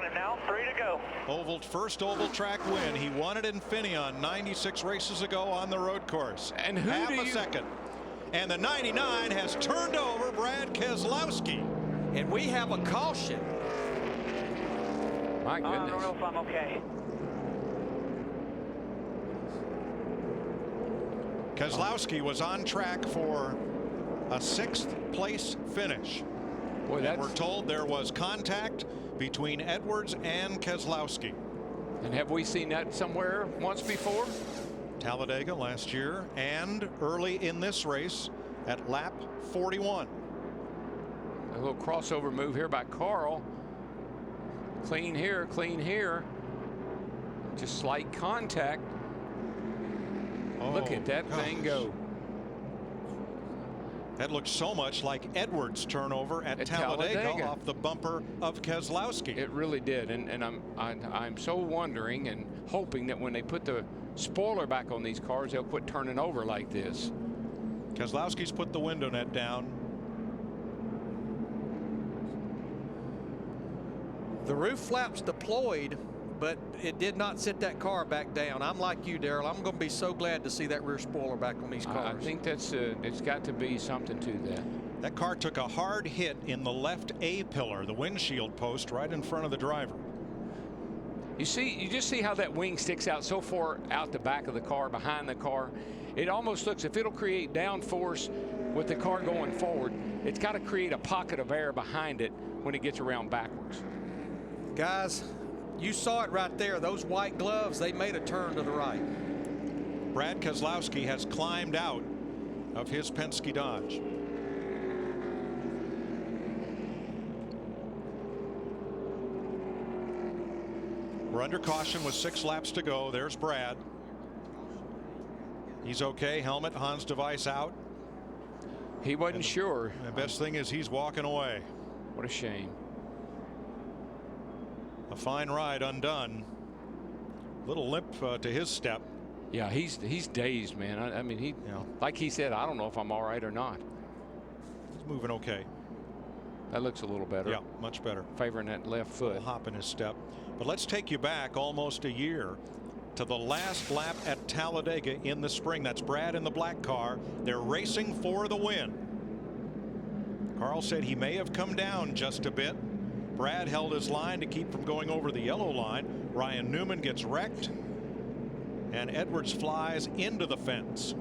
on him now. 3 to go. First oval track win. He won it in Finion 96 races ago on the road course. And who half a second. And the 99 has turned over Brad Keselowski. And we have a caution. My goodness. I don't know if I'm okay. Keselowski was on track for a 6th place finish. Boy, and we're told there was contact between Edwards and Keselowski. And have we seen that somewhere once before? Talladega last year and early in this race at lap 41. A little crossover move here by Carl. Clean here, clean here. Just slight contact. Look at that thing go. That looked so much like Edwards' turnover at Talladega off the bumper of Keselowski. It really did, and I'm so wondering and hoping that when they put the spoiler back on these cars, they'll quit turning over like this. Keselowski's put the window net down. The roof flaps deployed, but it did not sit that car back down. I'm like you, Darrell. I'm going to be so glad to see that rear spoiler back on these cars. I think that's it's got to be something to that. That car took a hard hit in the left A pillar, the windshield post right in front of the driver. You just see how that wing sticks out so far out the back of the car, behind the car. It almost looks, if it'll create downforce with the car going forward, it's got to create a pocket of air behind it when it gets around backwards. Guys, you saw it right there. Those white gloves, they made a turn to the right. Brad Keselowski has climbed out of his Penske Dodge. We're under caution with 6 laps to go. There's Brad. He's okay. Helmet, Hans device out. He wasn't sure. The best thing is he's walking away. What a shame. A fine ride undone. Little limp to his step. Yeah, he's dazed, man. I mean, like he said, I don't know if I'm all right or not. He's moving okay. That looks a little better. Yeah, much better. Favoring that left foot. A hop in his step. But let's take you back almost a year to the last lap at Talladega in the spring. That's Brad in the black car. They're racing for the win. Carl said he may have come down just a bit. Brad held his line to keep from going over the yellow line. Ryan Newman gets wrecked, and Edwards flies into the fence.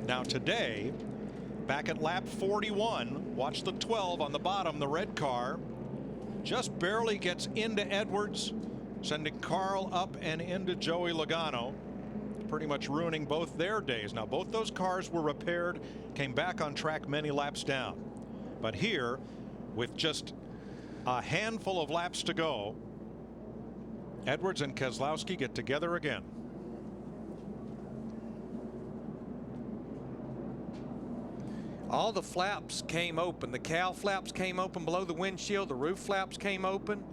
Now today, back at lap 41, watch the 12 on the bottom, the red car just barely gets into Edwards, sending Carl up and into Joey Logano, pretty much ruining both their days. Now both those cars were repaired, came back on track many laps down, but here with just a handful of laps to go, Edwards and Keselowski get together again. All the flaps came open. The cowl flaps came open below the windshield. The roof flaps came open.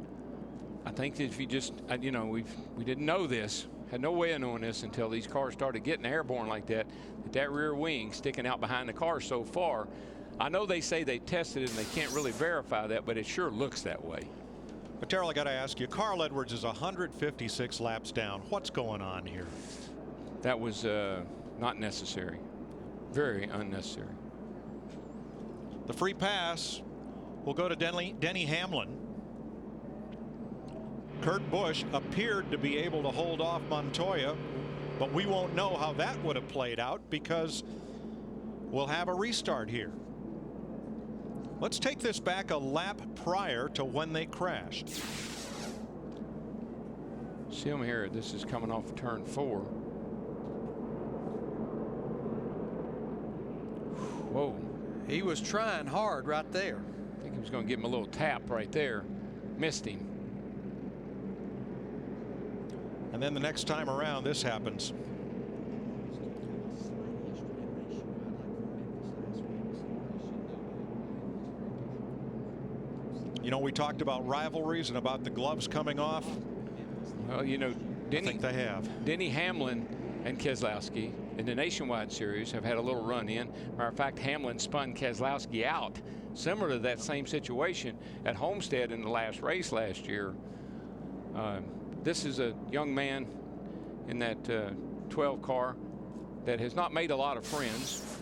I think that if you just, we didn't know this, had no way of knowing this until these cars started getting airborne like that, that rear wing sticking out behind the car so far. I know they say they tested it and they can't really verify that, but it sure looks that way. But Terrell, I got to ask you, Carl Edwards is 156 laps down. What's going on here? That was not necessary. Very unnecessary. The free pass will go to Denny Hamlin. Kurt Busch appeared to be able to hold off Montoya, but we won't know how that would have played out because we'll have a restart here. Let's take this back a lap prior to when they crashed. See them here. This is coming off turn 4. Whoa. He was trying hard right there. I think he was going to give him a little tap right there. Missed him. And then the next time around, this happens. You know, we talked about rivalries and about the gloves coming off. Well, you know, I think they have. Denny Hamlin and Keselowski in the Nationwide Series have had a little run in. Matter of fact, Hamlin spun Keselowski out, similar to that same situation at Homestead in the last race last year. This is a young man in that 12 car that has not made a lot of friends.